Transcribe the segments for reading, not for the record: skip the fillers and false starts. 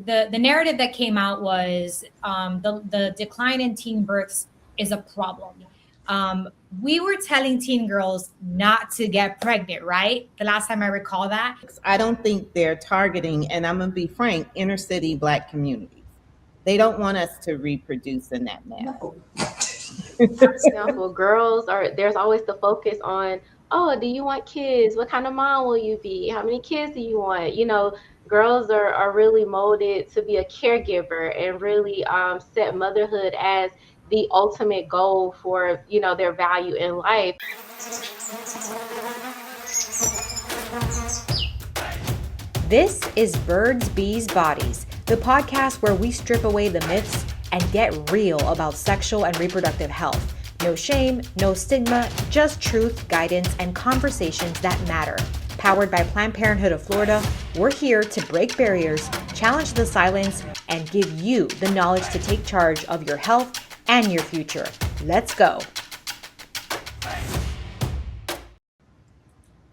the narrative that came out was the decline in teen births is a problem. Um, we were telling teen girls not to get pregnant, right? The last time I recall that. I don't think they're targeting, and I'm going to be frank, inner city Black communities. They don't want us to reproduce in that manner. No. For example, there's always the focus on, oh, do you want kids? What kind of mom will you be? How many kids do you want? Girls are really molded to be a caregiver and really set motherhood as the ultimate goal for, their value in life. This is Birds.Bees.Bodies, the podcast where we strip away the myths and get real about sexual and reproductive health. No shame, no stigma, just truth, guidance, and conversations that matter. Powered by Planned Parenthood of Florida, we're here to break barriers, challenge the silence, and give you the knowledge to take charge of your health and your future. Let's go.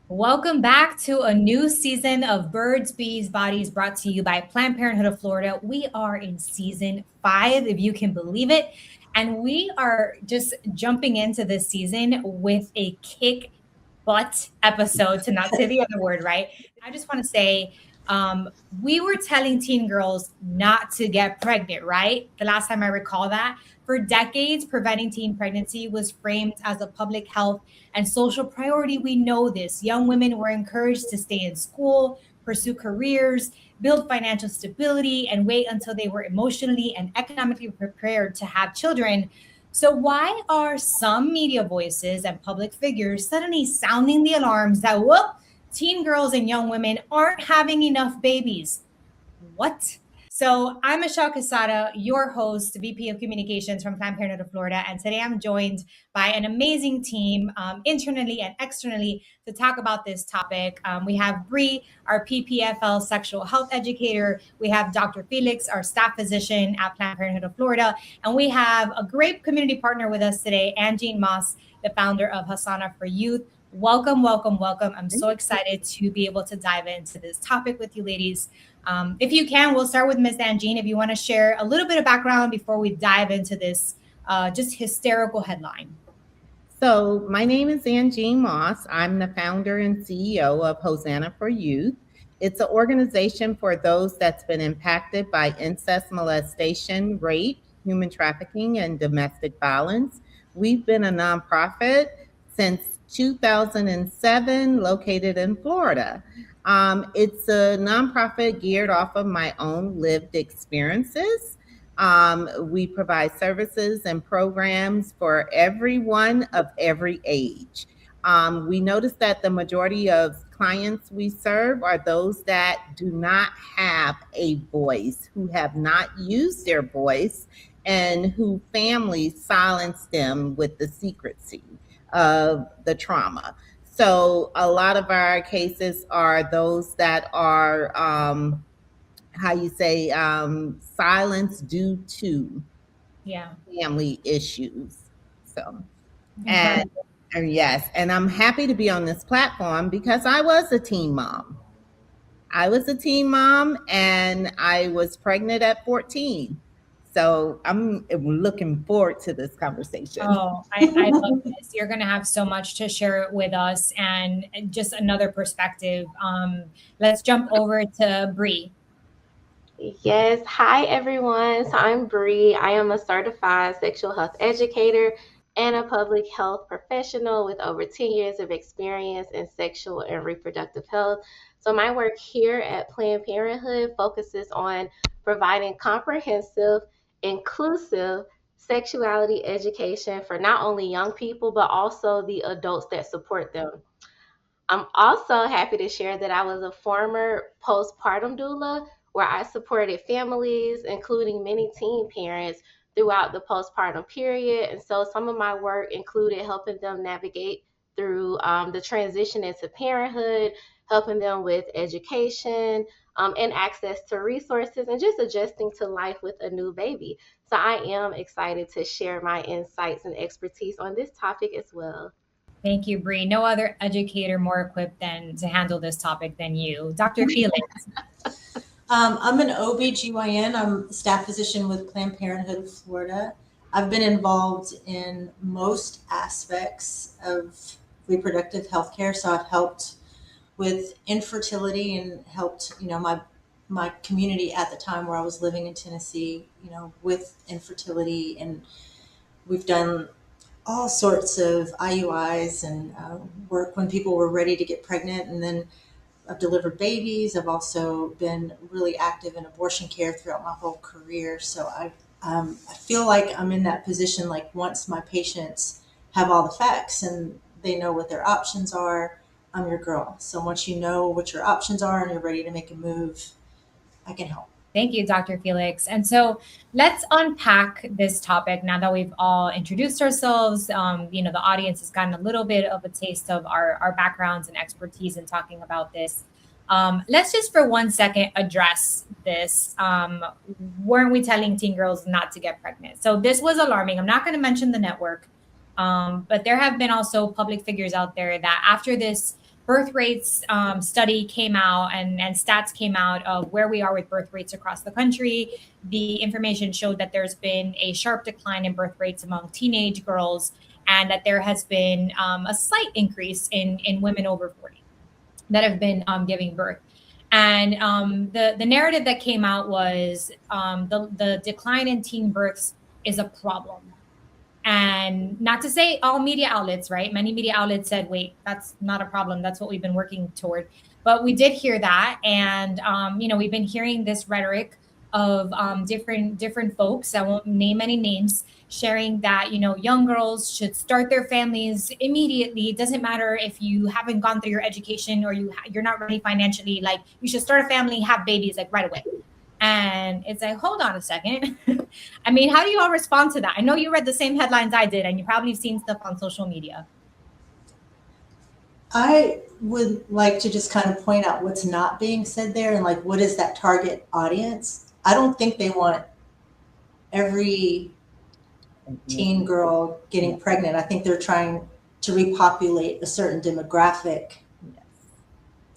Welcome back to a new season of Birds.Bees.Bodies brought to you by Planned Parenthood of Florida. We are in season 5, if you can believe it. And we are just jumping into this season with a kick butt episode, to not say the other word, right? I just want to say, we were telling teen girls not to get pregnant, right? The last time I recall that. For decades, preventing teen pregnancy was framed as a public health and social priority. We know this. Young women were encouraged to stay in school, pursue careers, build financial stability, and wait until they were emotionally and economically prepared to have children. So why are some media voices and public figures suddenly sounding the alarms that, whoop, teen girls and young women aren't having enough babies? What? So I'm Michelle Casada, your host, VP of Communications from Planned Parenthood of Florida. And today I'm joined by an amazing team internally and externally to talk about this topic. We have Bree, our PPFL sexual health educator. We have Dr. Felix, our staff physician at Planned Parenthood of Florida. And we have a great community partner with us today, Angie Moss, the founder of Hasana for Youth. Welcome, welcome, welcome. I'm so excited to be able to dive into this topic with you ladies. If you can, we'll start with Ms. Angine. If you want to share a little bit of background before we dive into this just hysterical headline. So my name is Angine Moss. I'm the founder and CEO of Hosanna for Youth. It's an organization for those that's been impacted by incest, molestation, rape, human trafficking, and domestic violence. We've been a nonprofit since 2007, located in Florida. It's a nonprofit geared off of my own lived experiences. We provide services and programs for everyone of every age. We notice that the majority of clients we serve are those that do not have a voice, who have not used their voice, and who families silence them with the secrecy of the trauma. So a lot of our cases are those that are, silenced due to family issues. So, and yes, and I'm happy to be on this platform because I was a teen mom. And I was pregnant at 14. So I'm looking forward to this conversation. Oh, I love this. You're going to have so much to share with us and just another perspective. Let's jump over to Bree. Yes. Hi, everyone. So I'm Bree. I am a certified sexual health educator and a public health professional with over 10 years of experience in sexual and reproductive health. So my work here at Planned Parenthood focuses on providing comprehensive, inclusive sexuality education for not only young people, but also the adults that support them. I'm also happy to share that I was a former postpartum doula where I supported families, including many teen parents, throughout the postpartum period. And so some of my work included helping them navigate through the transition into parenthood, helping them with education and access to resources, and just adjusting to life with a new baby. So I am excited to share my insights and expertise on this topic as well. Thank you, Bree. No other educator more equipped to handle this topic than you. Dr. Felix. I'm an OB/GYN. I'm a staff physician with Planned Parenthood of Florida. I've been involved in most aspects of reproductive health care. So I've helped with infertility and helped, my community at the time where I was living in Tennessee, with infertility. And we've done all sorts of IUIs and work when people were ready to get pregnant. And then I've delivered babies. I've also been really active in abortion care throughout my whole career. So I feel like I'm in that position. Like once my patients have all the facts and they know what their options are, I'm your girl. So once you know what your options are and you're ready to make a move, I can help. Thank you, Dr. Felix. And so let's unpack this topic now that we've all introduced ourselves. The audience has gotten a little bit of a taste of our backgrounds and expertise in talking about this. Let's just for 1 second address this. Weren't we telling teen girls not to get pregnant? So this was alarming. I'm not going to mention the network, but there have been also public figures out there that after this birth rates study came out and stats came out of where we are with birth rates across the country, the information showed that there's been a sharp decline in birth rates among teenage girls, and that there has been a slight increase in women over 40 that have been giving birth. And the narrative that came out was the decline in teen births is a problem. And not to say all media outlets, right? Many media outlets said, wait, that's not a problem. That's what we've been working toward. But we did hear that. And, we've been hearing this rhetoric of different folks, I won't name any names, sharing that, young girls should start their families immediately. It doesn't matter if you haven't gone through your education or you're not ready financially. Like you should start a family, have babies like right away. And it's like, hold on a second. I mean, how do you all respond to that? I know you read the same headlines I did, and you probably seen stuff on social media. I would like to just kind of point out what's not being said there and like, what is that target audience? I don't think they want every teen girl getting pregnant. I think they're trying to repopulate a certain demographic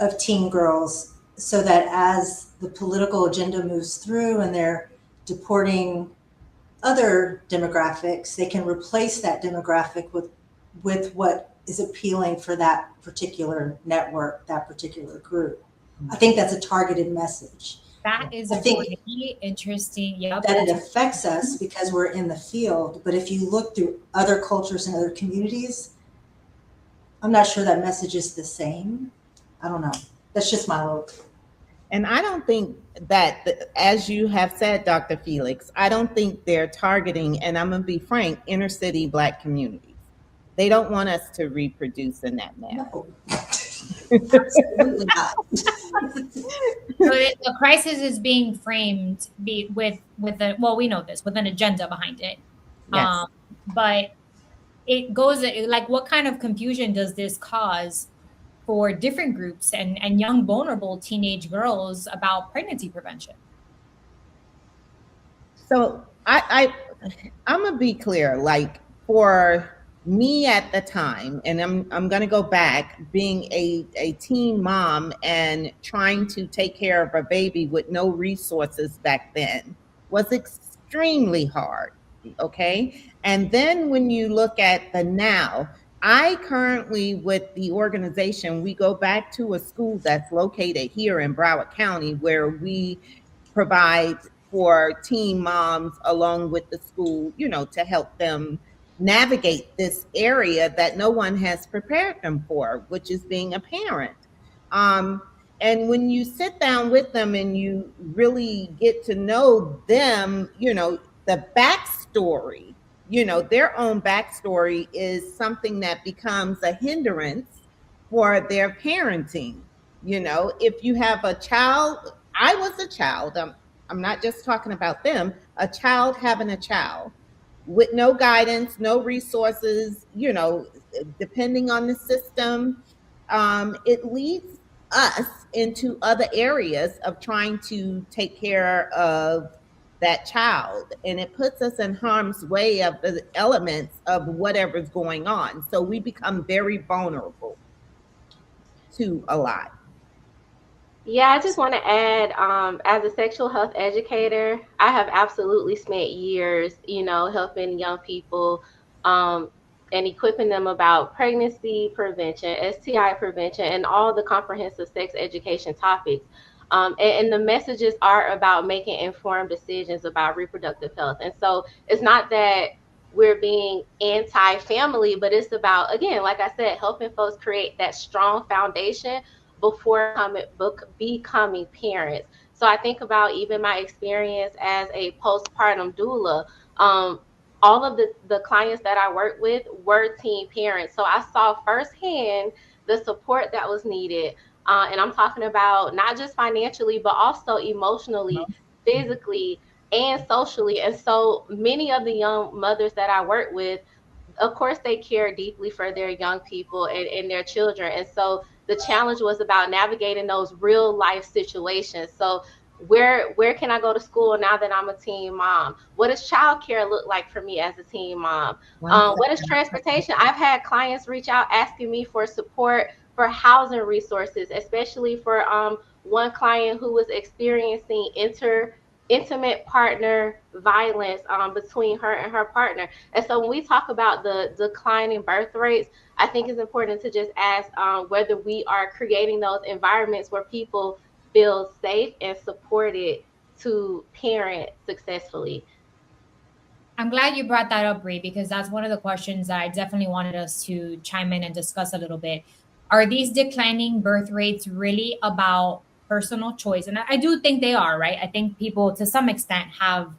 of teen girls so that as the political agenda moves through and they're deporting other demographics, they can replace that demographic with what is appealing for that particular network, that particular group. I think that's a targeted message. That is a really interesting. Yep. That it affects us because we're in the field. But if you look through other cultures and other communities, I'm not sure that message is the same. I don't know. That's just my little. And I don't think that, as you have said, Dr. Felix, I don't think they're targeting, and I'm going to be frank, inner city Black communities. They don't want us to reproduce in that manner. No. Absolutely not. So the crisis is being framed with we know this, with an agenda behind it. Yes. But it goes like, what kind of confusion does this cause for different groups and young, vulnerable teenage girls about pregnancy prevention? So I'm gonna be clear, like for me at the time, and I'm gonna go back, being a teen mom and trying to take care of a baby with no resources back then was extremely hard. Okay. And then when you look at the now, I currently, with the organization, we go back to a school that's located here in Broward County where we provide for teen moms along with the school, to help them navigate this area that no one has prepared them for, which is being a parent. And when you sit down with them and you really get to know them, the backstory, their own backstory is something that becomes a hindrance for their parenting. If you have a child, I was a child, I'm not just talking about them, a child having a child with no guidance, no resources, depending on the system, it leads us into other areas of trying to take care of that child, and it puts us in harm's way of the elements of whatever's going on. So we become very vulnerable to a lot. Yeah, I just want to add, as a sexual health educator, I have absolutely spent years, helping young people, um, and equipping them about pregnancy prevention, STI prevention, and all the comprehensive sex education topics. And the messages are about making informed decisions about reproductive health. And so it's not that we're being anti-family, but it's about, again, like I said, helping folks create that strong foundation before becoming parents. So I think about even my experience as a postpartum doula. Um, all of the clients that I worked with were teen parents. So I saw firsthand the support that was needed. And I'm talking about not just financially, but also emotionally, physically, and socially. And so many of the young mothers that I work with, of course, they care deeply for their young people and their children. And so the challenge was about navigating those real life situations. So where can I go to school now that I'm a teen mom? What does childcare look like for me as a teen mom? One What is transportation? I've had clients reach out asking me for support for housing resources, especially for one client who was experiencing intimate partner violence between her and her partner. And so when we talk about the declining birth rates, I think it's important to just ask whether we are creating those environments where people feel safe and supported to parent successfully. I'm glad you brought that up, Bree, because that's one of the questions that I definitely wanted us to chime in and discuss a little bit. Are these declining birth rates really about personal choice? And I do think they are, right? I think people to some extent have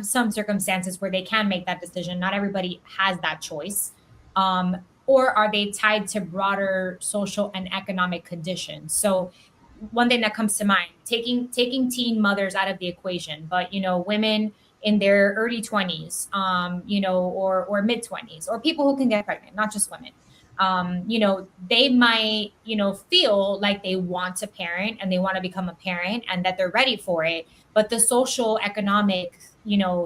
some circumstances where they can make that decision. Not everybody has that choice. Or are they tied to broader social and economic conditions? So one thing that comes to mind, taking teen mothers out of the equation, but women in their early 20s, or mid 20s, or people who can get pregnant, not just women. They might, feel like they want to parent and they want to become a parent and that they're ready for it, but the social economic,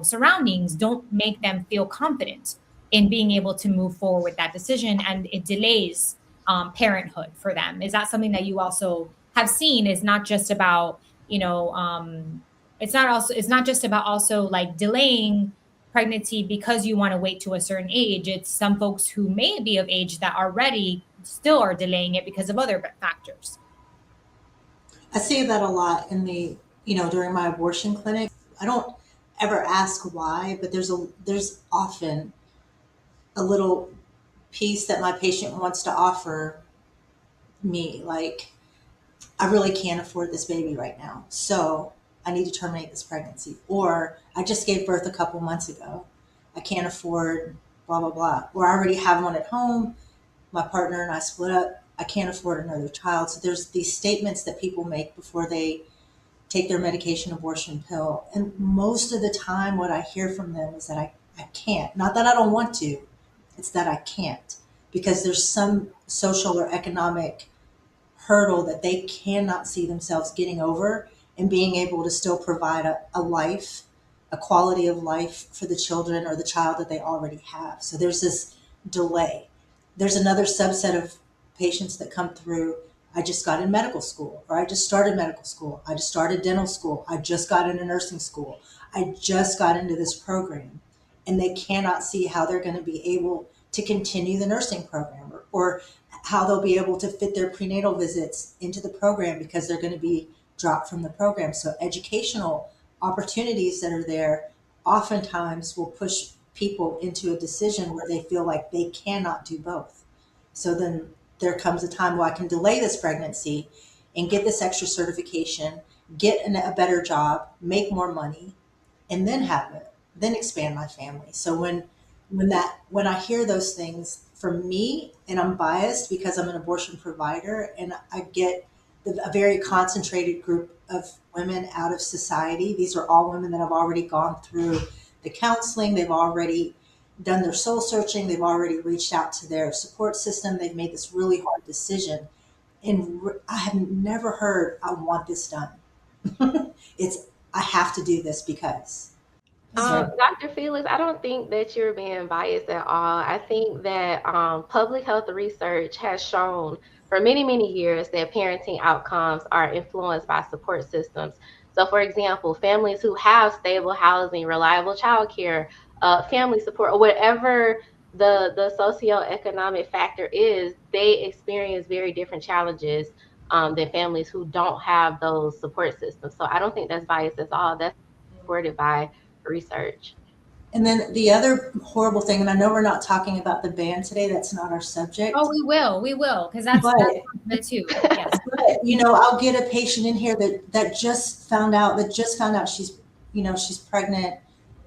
surroundings don't make them feel confident in being able to move forward with that decision, and it delays parenthood for them. Is that something that you also have seen? Is not just about, it's not just about also like delaying pregnancy because you want to wait to a certain age. It's some folks who may be of age that are ready still are delaying it because of other factors. I see that a lot during my abortion clinic. I don't ever ask why, but there's often a little piece that my patient wants to offer me, like, I really can't afford this baby right now, so I need to terminate this pregnancy. Or I just gave birth a couple months ago. I can't afford blah, blah, blah. Or I already have one at home. My partner and I split up. I can't afford another child. So there's these statements that people make before they take their medication abortion pill. And most of the time, what I hear from them is that I can't. Not that I don't want to, it's that I can't. Because there's some social or economic hurdle that they cannot see themselves getting over and being able to still provide a life, a quality of life for the children or the child that they already have. So there's this delay. There's another subset of patients that come through. I just got in medical school, or I just started medical school. I just started dental school. I just got into nursing school. I just got into this program. And they cannot see how they're going to be able to continue the nursing program, or how they'll be able to fit their prenatal visits into the program because they're going to be dropped from the program. So educational opportunities that are there oftentimes will push people into a decision where they feel like they cannot do both. So then there comes a time where I can delay this pregnancy and get this extra certification, get a better job, make more money, and then have it, then expand my family. So when I hear those things, for me, and I'm biased because I'm an abortion provider, and I get a very concentrated group of women out of society. These are all women that have already gone through the counseling. They've already done their soul searching. They've already reached out to their support system. They've made this really hard decision. And I have never heard, I want this done. It's, I have to do this because. Dr. Felix, I don't think that you're being biased at all. I think that public health research has shown for many, many years that parenting outcomes are influenced by support systems. So, for example, families who have stable housing, reliable childcare, family support, or whatever the socioeconomic factor is, they experience very different challenges than families who don't have those support systems. So, I don't think that's biased at all. That's supported by research. And then the other horrible thing, and I know we're not talking about the ban today, that's not our subject. Oh, we will, because that's it too. Yes. But, you know, I'll get a patient in here that just found out she's, you know, she's pregnant.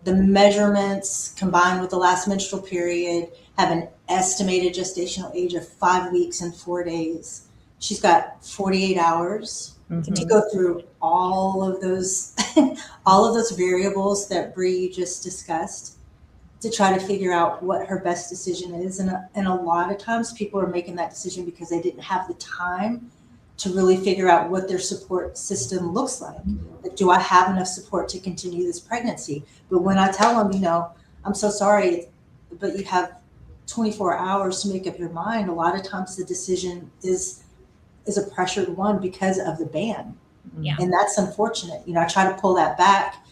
The measurements combined with the last menstrual period have an estimated gestational age of 5 weeks and 4 days. She's got 48 hours to go through all of those variables that Bree just discussed to try to figure out what her best decision is. And a lot of times people are making that decision because they didn't have the time to really figure out what their support system looks like. Like, do I have enough support to continue this pregnancy? But when I tell them, you know, I'm so sorry, but you have 24 hours to make up your mind, a lot of times the decision is a pressured one because of the ban. Yeah. And that's unfortunate. You know, I try to pull that back.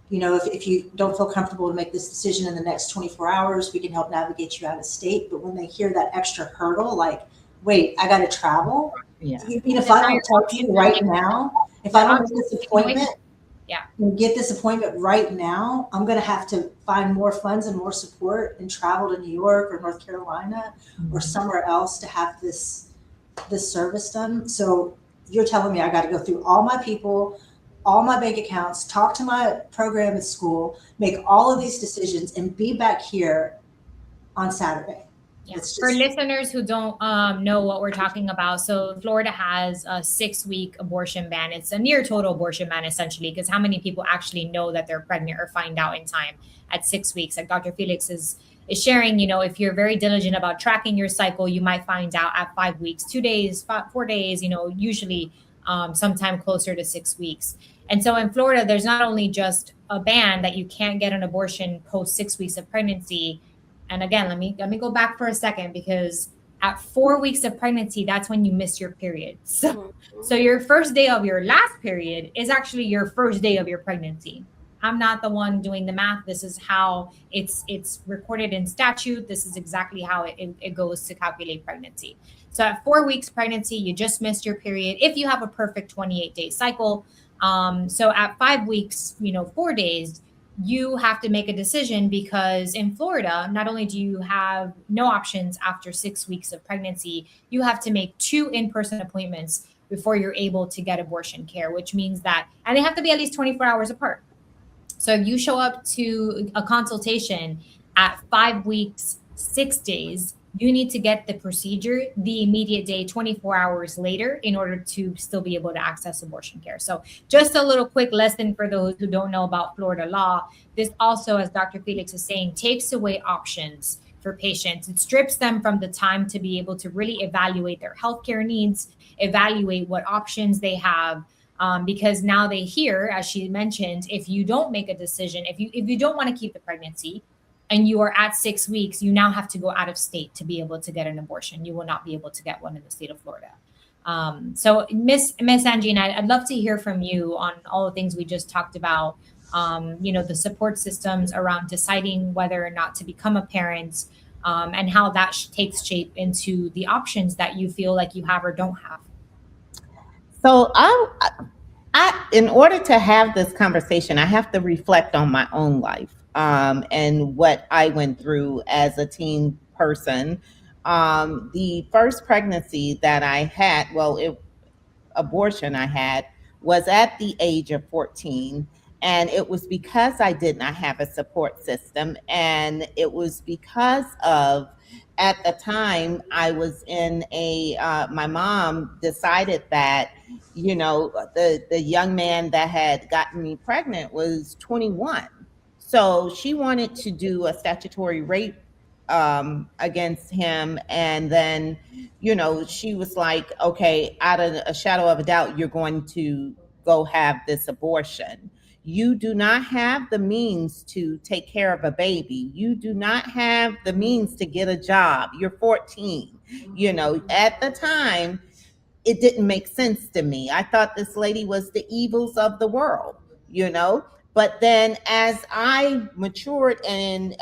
You know, if you don't feel comfortable to make this decision in the next 24 hours, we can help navigate you out of state. But when they hear that extra hurdle, like, wait, I got to travel. Yeah. If I don't talk to you right now, if I don't make this appointment and get this appointment right now, I'm going to have to find more funds and more support and travel to New York or North Carolina or somewhere else to have this service done. So you're telling me I got to go through all my people, all my bank accounts, talk to my program at school, make all of these decisions, and be back here on Saturday. Yeah. For listeners who don't know what we're talking about, so Florida has a 6-week abortion ban. It's a near total abortion ban, essentially, because how many people actually know that they're pregnant or find out in time at 6 weeks? Like Dr. Felix is sharing, you know, if you're very diligent about tracking your cycle, you might find out at 5 weeks, 2 days, 4 days, you know, usually sometime closer to 6 weeks. And so in Florida, there's not only just a ban that you can't get an abortion post 6 weeks of pregnancy. And again, let me go back for a second, because at 4 weeks of pregnancy, that's when you miss your period. So your first day of your last period is actually your first day of your pregnancy. I'm not the one doing the math. This is how it's recorded in statute. This is exactly how it goes to calculate pregnancy. So at 4 weeks pregnancy, you just missed your period if you have a perfect 28-day cycle. So at 5 weeks, 4 days, you have to make a decision, because in Florida, not only do you have no options after 6 weeks of pregnancy, you have to make 2 in-person appointments before you're able to get abortion care, which means that, and they have to be at least 24 hours apart. So if you show up to a consultation at 5 weeks, 6 days, you need to get the procedure the immediate day, 24 hours later, in order to still be able to access abortion care. So just a little quick lesson for those who don't know about Florida law. This also, as Dr. Felix is saying, takes away options for patients. It strips them from the time to be able to really evaluate their healthcare needs, evaluate what options they have. Because now they hear, as she mentioned, if you don't make a decision, if you don't want to keep the pregnancy and you are at 6 weeks, you now have to go out of state to be able to get an abortion. You will not be able to get one in the state of Florida. So Miss Angina, I'd love to hear from you on all the things we just talked about, the support systems around deciding whether or not to become a parent, and how that takes shape into the options that you feel like you have or don't have. So in order to have this conversation, I have to reflect on my own life, and what I went through as a teen person. The first pregnancy that I had, abortion I had, was at the age of 14. And it was because I did not have a support system. And it was because of, at the time, I was in my mom decided that, the young man that had gotten me pregnant was 21. So she wanted to do a statutory rape against him. And then, she was like, okay, out of a shadow of a doubt, you're going to go have this abortion, you do not have the means to take care of a baby. You do not have the means to get a job. You're 14. At the time, it didn't make sense to me. I thought this lady was the evils of the world, you know. But then as I matured and,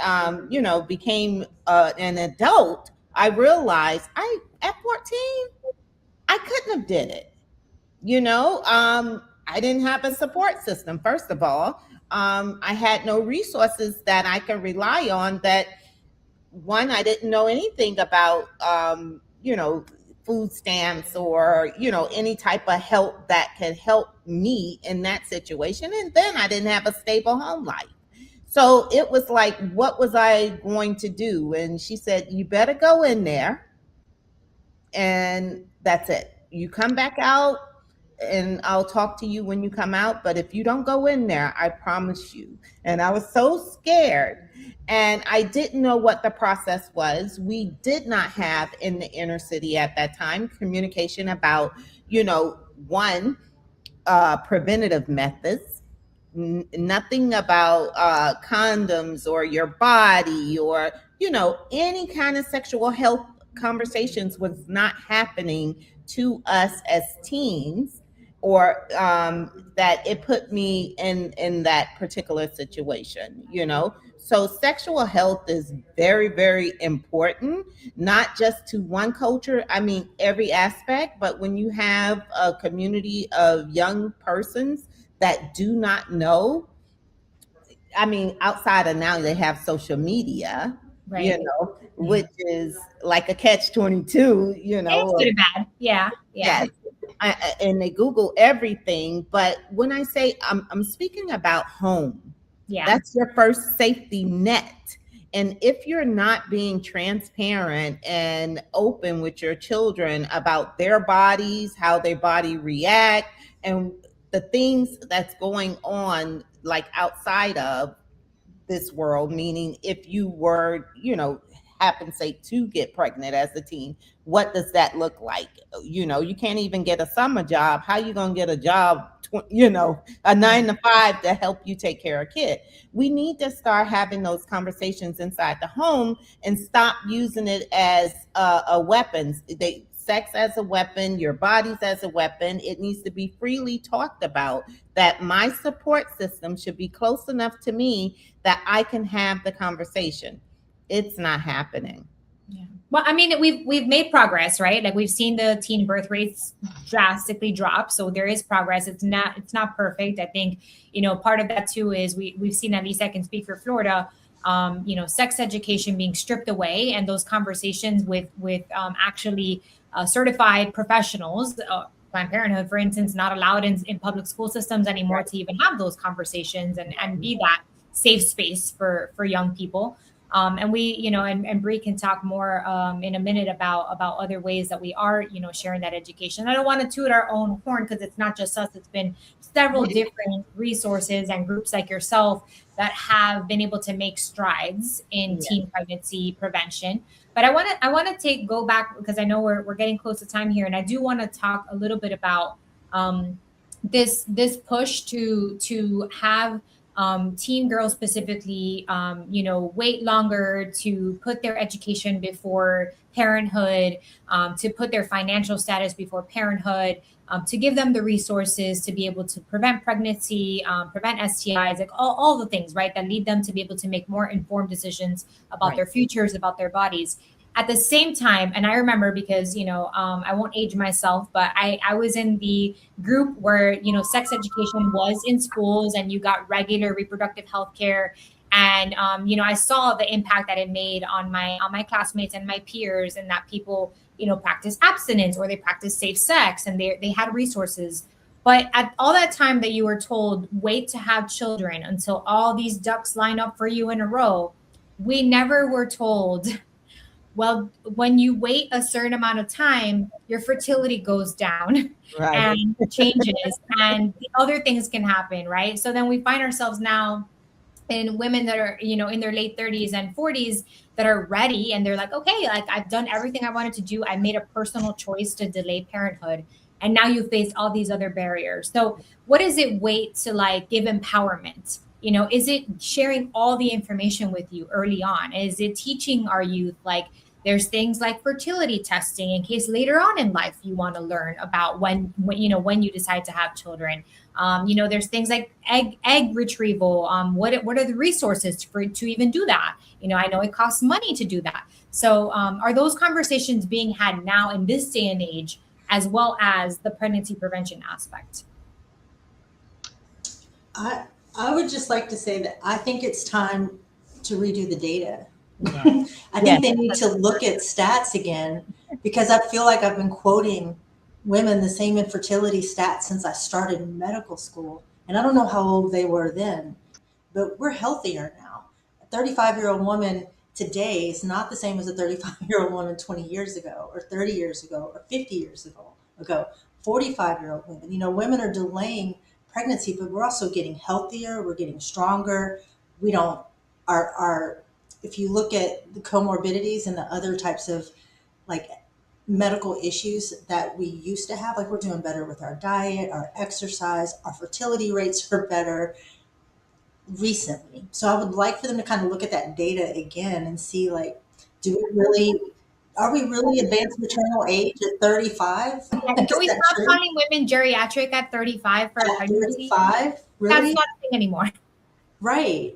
became an adult, I realized at 14, I couldn't have did it. I didn't have a support system, first of all. I had no resources that I could rely on. That one, I didn't know anything about, food stamps or, any type of help that could help me in that situation. And then I didn't have a stable home life. So it was like, what was I going to do? And she said, you better go in there, and that's it. You come back out and I'll talk to you when you come out. But if you don't go in there, I promise you. And I was so scared. And I didn't know what the process was. We did not have in the inner city at that time communication about, one, preventative methods, nothing about condoms or your body or, any kind of sexual health conversations was not happening to us as teens, or that it put me in that particular situation. So sexual health is very, very important, not just to one culture, I mean every aspect. But when you have a community of young persons that do not know, I mean, outside of now they have social media, Right. which is like a catch-22, It's good and bad. Yeah. Yes. And they Google everything. But when I say I'm speaking about home, Yeah. that's your first safety net. And if you're not being transparent and open with your children about their bodies, how their body react, and the things that's going on, like outside of this world, meaning if you were, happen say to get pregnant as a teen, what does that look like? You can't even get a summer job. How you gonna get a job, a 9 to 5 to help you take care of a kid? We need to start having those conversations inside the home and stop using it as a weapon. Sex as a weapon, your bodies as a weapon. It needs to be freely talked about, that my support system should be close enough to me that I can have the conversation. It's not happening. Yeah. Well, I mean, we've made progress, right? Like we've seen the teen birth rates drastically drop. So there is progress. It's not perfect. I think, part of that too is we've seen, at least I can speak for Florida, sex education being stripped away, and those conversations with actually certified professionals. Planned Parenthood, for instance, not allowed in public school systems anymore to even have those conversations and be that safe space for young people. And we, and Bree can talk more in a minute about other ways that we are, sharing that education. I don't want to toot our own horn because it's not just us. It's been several different resources and groups like yourself that have been able to make strides in teen pregnancy prevention. But I want to go back, because I know we're getting close to time here, and I do want to talk a little bit about this push to have teen girls specifically, wait longer, to put their education before parenthood, to put their financial status before parenthood, to give them the resources to be able to prevent pregnancy, prevent STIs, like all the things, right, that lead them to be able to make more informed decisions about their futures, about their bodies. At the same time, and I remember, because, I won't age myself, but I was in the group where, sex education was in schools and you got regular reproductive health care. And, I saw the impact that it made on my classmates and my peers, and that people, practice abstinence, or they practice safe sex, and they had resources. But at all that time that you were told, wait to have children until all these ducks line up for you in a row, we never were told, well, when you wait a certain amount of time, your fertility goes down and changes, and the other things can happen, right? So then we find ourselves now in women that are, in their late 30s and 40s, that are ready, and they're like, okay, like I've done everything I wanted to do. I made a personal choice to delay parenthood. and now you face all these other barriers. So what does it wait to like give empowerment? You know, is it sharing all the information with you early on? Is it teaching our youth like there's things like fertility testing in case later on in life you want to learn about when you know when you decide to have children. You know, there's things like egg retrieval. What are the resources to even do that? You know, I know it costs money to do that. So are those conversations being had now in this day and age, as well as the pregnancy prevention aspect? I would just like to say that I think it's time to redo the data. Yeah. I think they need to look at stats again, because I feel like I've been quoting women the same infertility stats since I started medical school. And I don't know how old they were then, but we're healthier now. A 35-year-old woman today is not the same as a 35-year-old woman 20 years ago, or 30 years ago, or 50 years ago. 45-year-old women. You know, women are delaying pregnancy, but we're also getting healthier. We're getting stronger. We don't, our if you look at the comorbidities and the other types of like medical issues that we used to have, like we're doing better with our diet, our exercise, our fertility rates are better recently. So I would like for them to kind of look at that data again and see like, are we really advanced maternal age at 35? Can we stop calling women geriatric at 35 for a pregnancy? 35? Really? That's not a thing anymore. Right.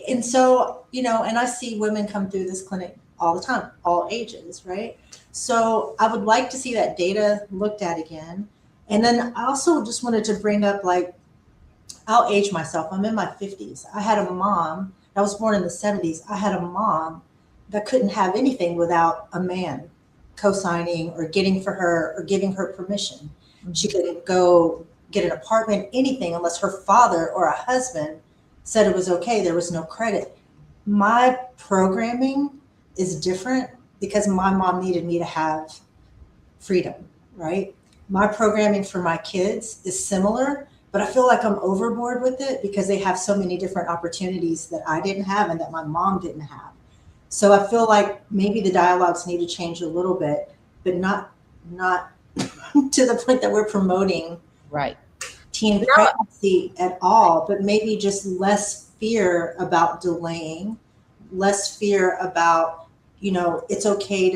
And so, you know, and I see women come through this clinic all the time, all ages, right? So I would like to see that data looked at again. And then I also just wanted to bring up, like, I'll age myself. I'm in my 50s. I had a mom, I was born in the 70s. I had a mom that couldn't have anything without a man co-signing or getting for her or giving her permission. She couldn't go get an apartment, anything, unless her father or a husband said it was okay. There was no credit. My programming is different because my mom needed me to have freedom, right? My programming for my kids is similar, but I feel like I'm overboard with it because they have so many different opportunities that I didn't have and that my mom didn't have. So I feel like maybe the dialogues need to change a little bit, but not to the point that we're promoting Right. teen pregnancy at all, but maybe just less fear about delaying, less fear about, you know, it's okay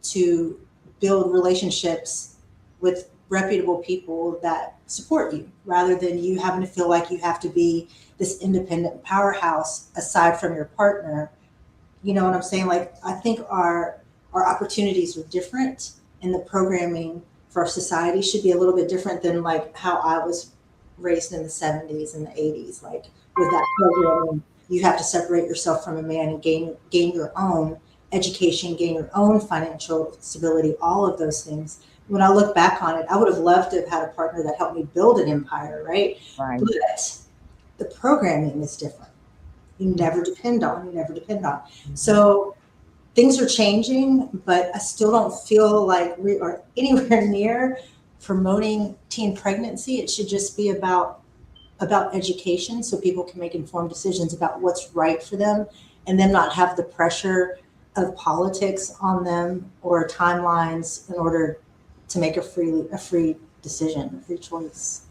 to build relationships with reputable people that support you, rather than you having to feel like you have to be this independent powerhouse aside from your partner. You know what I'm saying? Like, I think our opportunities are different, and the programming for our society should be a little bit different than like how I was raised in the 70s and the 80s. Like, with that programming, you have to separate yourself from a man and gain your own education, gain your own financial stability, all of those things. When I look back on it, I would have loved to have had a partner that helped me build an empire, right? Right. But the programming is different. You never depend on. So things are changing, but I still don't feel like we are anywhere near promoting teen pregnancy. It should just be about education, so people can make informed decisions about what's right for them, and then not have the pressure of politics on them or timelines in order to make a free decision, a free choice.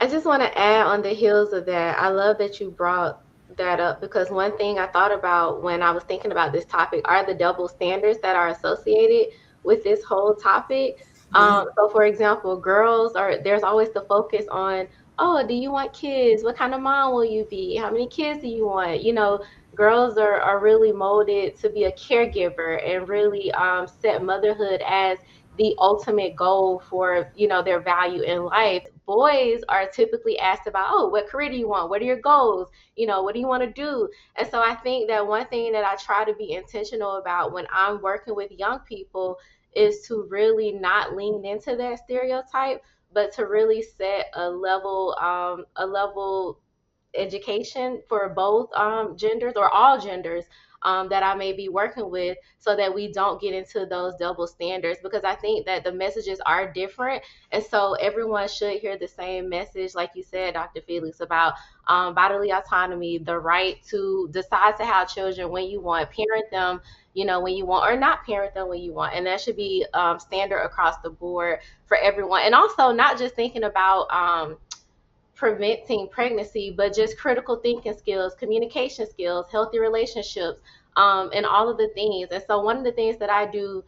I just want to add on the heels of that. I love that you brought that up, because one thing I thought about when I was thinking about this topic are the double standards that are associated with this whole topic. So for example, there's always the focus on, oh, do you want kids? What kind of mom will you be? How many kids do you want? You know, girls are really molded to be a caregiver and really set motherhood as the ultimate goal for, you know, their value in life. Boys are typically asked about, oh, what career do you want? What are your goals? You know, what do you want to do? And so I think that one thing that I try to be intentional about when I'm working with young people is to really not lean into that stereotype, but to really set a level education for both genders or all genders that I may be working with, so that we don't get into those double standards, because I think that the messages are different. And so everyone should hear the same message, like you said, Dr. Felix, about bodily autonomy, the right to decide to have children when you want, parent them, when you want, or not parent them when you want. And that should be standard across the board for everyone. And also not just thinking about preventing pregnancy, but just critical thinking skills, communication skills, healthy relationships, and all of the things. And so one of the things that I do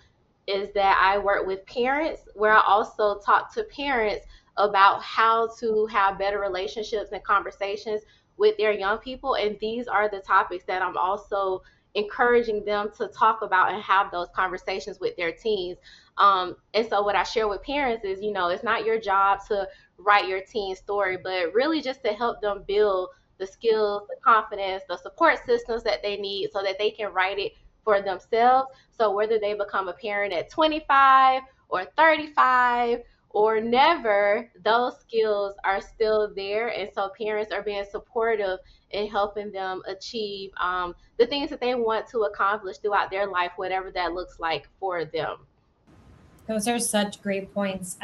is that I work with parents, where I also talk to parents about how to have better relationships and conversations with their young people. And these are the topics that I'm also encouraging them to talk about and have those conversations with their teens. And so what I share with parents is, it's not your job to write your teen story, but really just to help them build the skills, the confidence, the support systems that they need, so that they can write it for themselves. So whether they become a parent at 25 or 35 or never, those skills are still there. And so parents are being supportive in helping them achieve the things that they want to accomplish throughout their life, whatever that looks like for them. Those are such great points.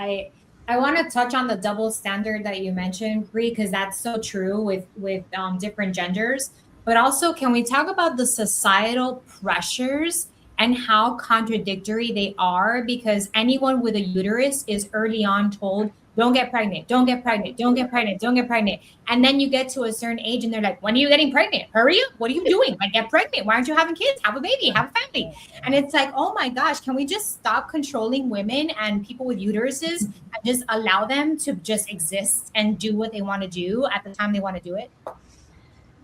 I want to touch on the double standard that you mentioned, Bree, because that's so true with different genders. But also, can we talk about the societal pressures and how contradictory they are? Because anyone with a uterus is early on told, don't get pregnant, don't get pregnant, don't get pregnant, don't get pregnant. And then you get to a certain age and they're like, when are you getting pregnant? Hurry up. What are you doing? Like, get pregnant. Why aren't you having kids? Have a baby, have a family. And it's like, oh my gosh, can we just stop controlling women and people with uteruses and just allow them to just exist and do what they want to do at the time they want to do it?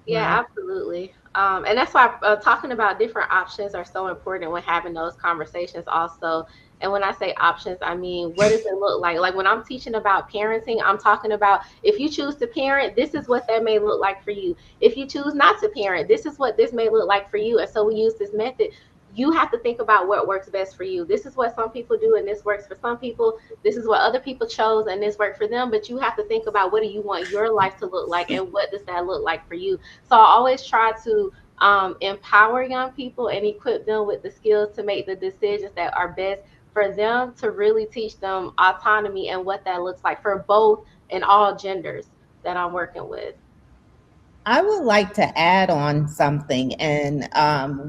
Yeah, absolutely. And that's why talking about different options are so important when having those conversations also. And when I say options, I mean, what does it look like? Like when I'm teaching about parenting, I'm talking about, if you choose to parent, this is what that may look like for you. If you choose not to parent, this is what this may look like for you. And so we use this method. You have to think about what works best for you. This is what some people do, and this works for some people. This is what other people chose, and this worked for them. But you have to think about, what do you want your life to look like, and what does that look like for you? So I always try to empower young people and equip them with the skills to make the decisions that are best for them, to really teach them autonomy and what that looks like for both and all genders that I'm working with. I would like to add on something. And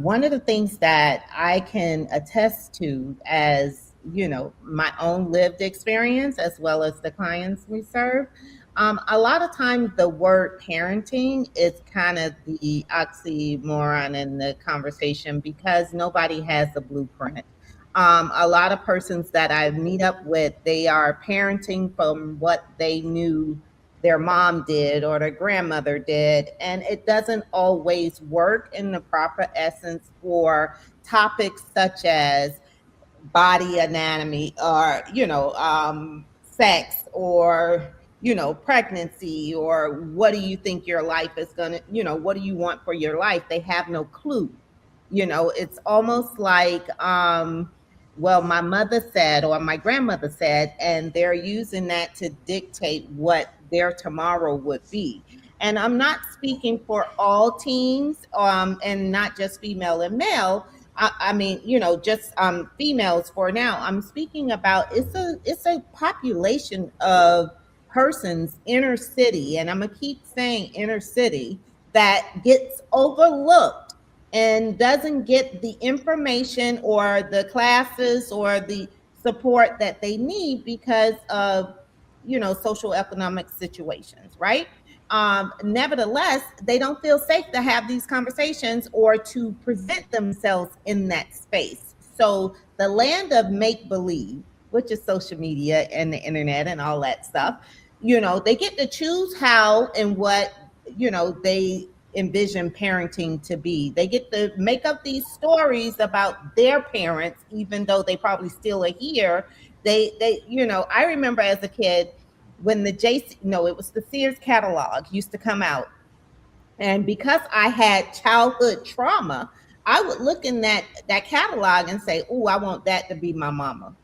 one of the things that I can attest to, as my own lived experience, as well as the clients we serve, a lot of times the word parenting is kind of the oxymoron in the conversation, because nobody has a blueprint. A lot of persons that I meet up with, they are parenting from what they knew their mom did or their grandmother did, and it doesn't always work in the proper essence for topics such as body anatomy, or sex, or pregnancy, or what do you think your life is gonna, what do you want for your life? They have no clue. It's almost like well, my mother said, or my grandmother said, and they're using that to dictate what their tomorrow would be. And I'm not speaking for all teens, and not just female and male. I mean, just females for now. I'm speaking about, it's a population of persons, inner city, and I'm gonna keep saying inner city, that gets overlooked and doesn't get the information or the classes or the support that they need because of social economic situations, right? Nevertheless, they don't feel safe to have these conversations or to present themselves in that space. So the land of make-believe, which is social media and the internet and all that stuff, they get to choose how and what they envision parenting to be. They get to make up these stories about their parents, even though they probably still are here. They I remember as a kid when the it was the Sears catalog used to come out. And because I had childhood trauma, I would look in that catalog and say, "Oh, I want that to be my mama."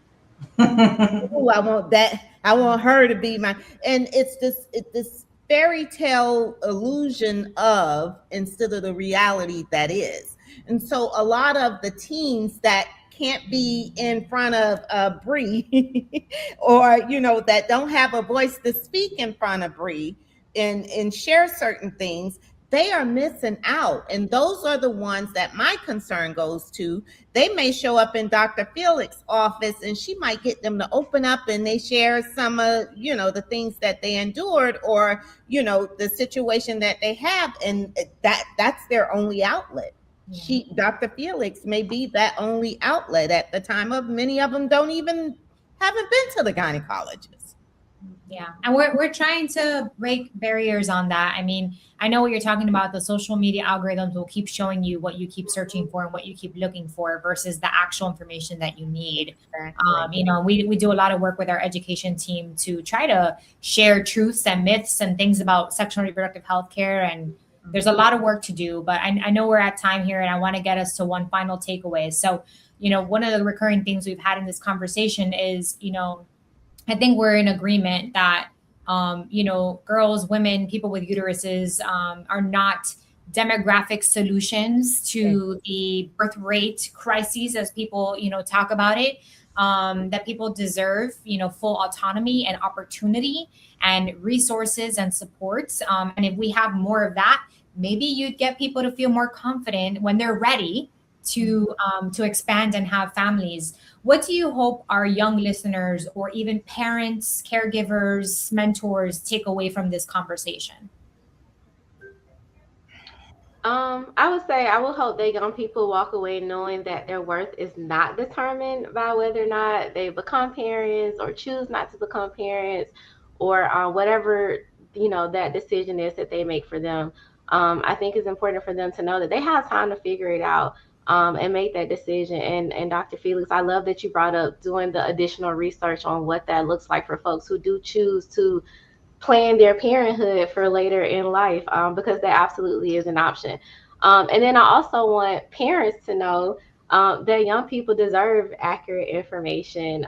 Oh, I want that. I want her to be my. And it's this fairy tale illusion of instead of the reality that is. And so a lot of the teens that can't be in front of Bree or, that don't have a voice to speak in front of Bree and share certain things, they are missing out. And those are the ones that my concern goes to. They may show up in Dr. Felix's office and she might get them to open up and they share some of, the things that they endured or, the situation that they have. And that's their only outlet. Dr. Felix may be that only outlet at the time of many of them haven't been to the gynecologist. Yeah. And we're trying to break barriers on that. I mean, I know what you're talking about. The social media algorithms will keep showing you what you keep searching for and what you keep looking for versus the actual information that you need. Exactly. We do a lot of work with our education team to try to share truths and myths and things about sexual and reproductive health care. And there's a lot of work to do, but I know we're at time here and I want to get us to one final takeaway. So, one of the recurring themes we've had in this conversation is, I think we're in agreement that, girls, women, people with uteruses are not demographic solutions to the birth rate crises as people, talk about it, that people deserve, full autonomy and opportunity and resources and supports. And if we have more of that, maybe you'd get people to feel more confident when they're ready to expand and have families. What do you hope our young listeners or even parents, caregivers, mentors take away from this conversation? I would say I would hope that young people walk away knowing that their worth is not determined by whether or not they become parents or choose not to become parents or whatever, that decision is that they make for them. I think it's important for them to know that they have time to figure it out and make that decision. And Dr. Felix, I love that you brought up doing the additional research on what that looks like for folks who do choose to plan their parenthood for later in life, because that absolutely is an option. And then I also want parents to know that young people deserve accurate information,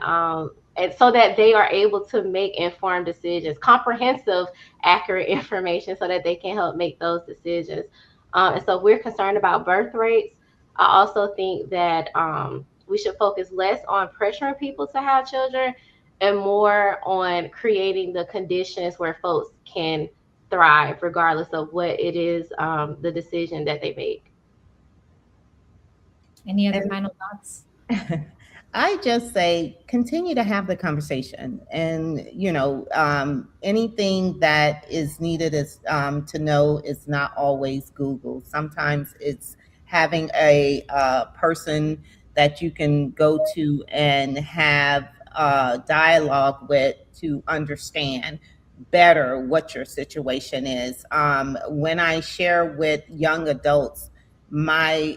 and so that they are able to make informed decisions, comprehensive, accurate information so that they can help make those decisions. And so if we're concerned about birth rates, I also think that we should focus less on pressuring people to have children and more on creating the conditions where folks can thrive regardless of what it is, the decision that they make. Any other final thoughts? I just say continue to have the conversation, and anything that is needed is to know is not always Google. Sometimes it's having a person that you can go to and have dialogue with to understand better what your situation is. When I share with young adults my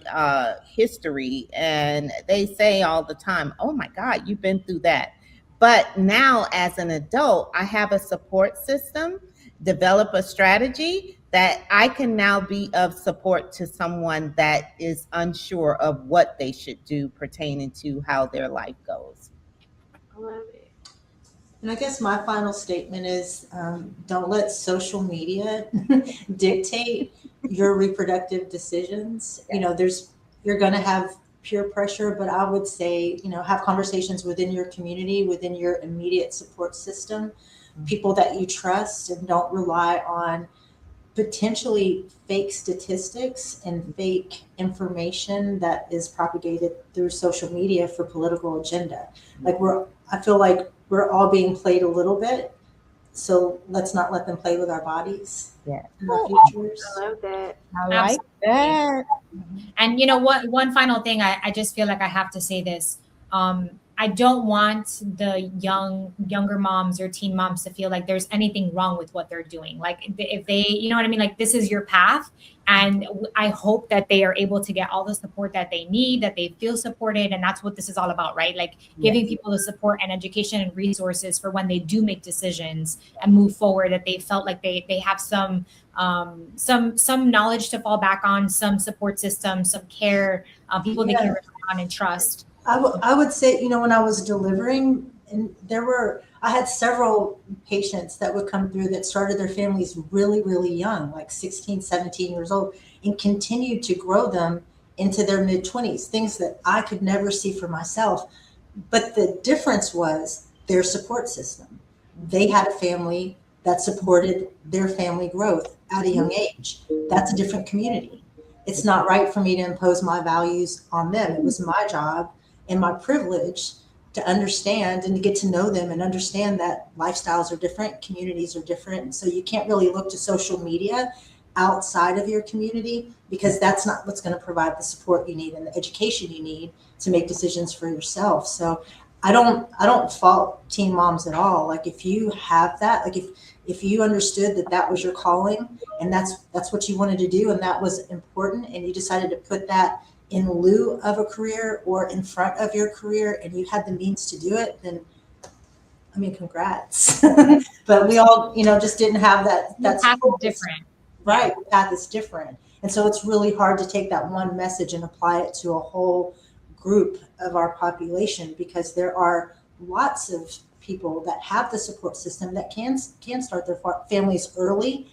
history, and they say all the time, oh my God, you've been through that. But now as an adult, I have a support system, develop a strategy that I can now be of support to someone that is unsure of what they should do pertaining to how their life goes. I love it. And I guess my final statement is don't let social media dictate your reproductive decisions. You're going to have peer pressure, but I would say, have conversations within your community, within your immediate support system, people that you trust, and don't rely on potentially fake statistics and fake information that is propagated through social media for political agenda. I feel like we're all being played a little bit, so let's not let them play with our bodies in our futures. I love that. I like that. And one final thing, I just feel like I have to say this. I don't want the younger moms or teen moms to feel like there's anything wrong with what they're doing. Like if they, you know what I mean? Like this is your path. And I hope that they are able to get all the support that they need, that they feel supported. And that's what this is all about, right? Like giving people the support and education and resources for when they do make decisions and move forward, that they felt like they have some knowledge to fall back on, some support system, some care, people they can rely on and trust. I would say, when I was delivering, and I had several patients that would come through that started their families really, really young, like 16, 17 years old, and continued to grow them into their mid 20s, things that I could never see for myself. But the difference was their support system. They had a family that supported their family growth at a young age. That's a different community. It's not right for me to impose my values on them. It was my job and my privilege to understand and to get to know them and understand that lifestyles are different, communities are different. And so you can't really look to social media outside of your community, because that's not what's going to provide the support you need and the education you need to make decisions for yourself. So I don't fault teen moms at all. Like, if you have that, like if you understood that that was your calling and that's what you wanted to do and that was important, and you decided to put that in lieu of a career or in front of your career, and you had the means to do it, then I mean, congrats. But we all, just didn't have that. The path is different. Right. The path is different. And so it's really hard to take that one message and apply it to a whole group of our population, because there are lots of people that have the support system that can start their families early,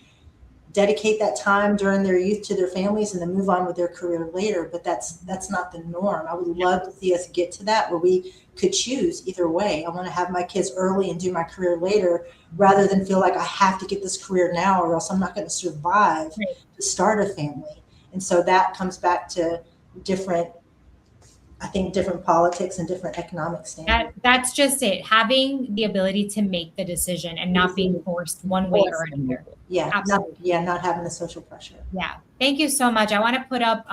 dedicate that time during their youth to their families, and then move on with their career later. But that's not the norm. I would love to see us get to that where we could choose either way. I want to have my kids early and do my career later, rather than feel like I have to get this career now or else I'm not going to survive to start a family. And so that comes back to different politics and different economic standards. That's just it. Having the ability to make the decision and not being forced one way or another. Yeah, absolutely. Not having the social pressure. Yeah. Thank you so much. I want to put up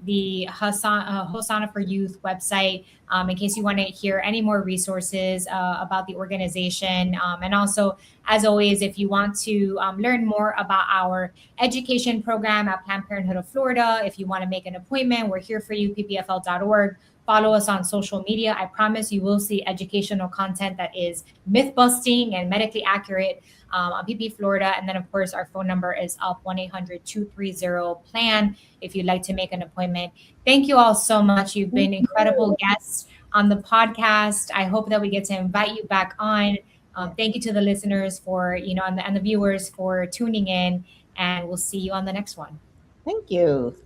the Hosanna for Youth website in case you want to hear any more resources about the organization. And also, as always, if you want to learn more about our education program at Planned Parenthood of Florida, if you want to make an appointment, we're here for you, ppfl.org. Follow us on social media. I promise you will see educational content that is myth busting and medically accurate on PP Florida. And then, of course, our phone number is up 1-800-230-PLAN if you'd like to make an appointment. Thank you all so much. You've been incredible guests on the podcast. I hope that we get to invite you back on. Thank you to the listeners for, and the viewers for tuning in. And we'll see you on the next one. Thank you.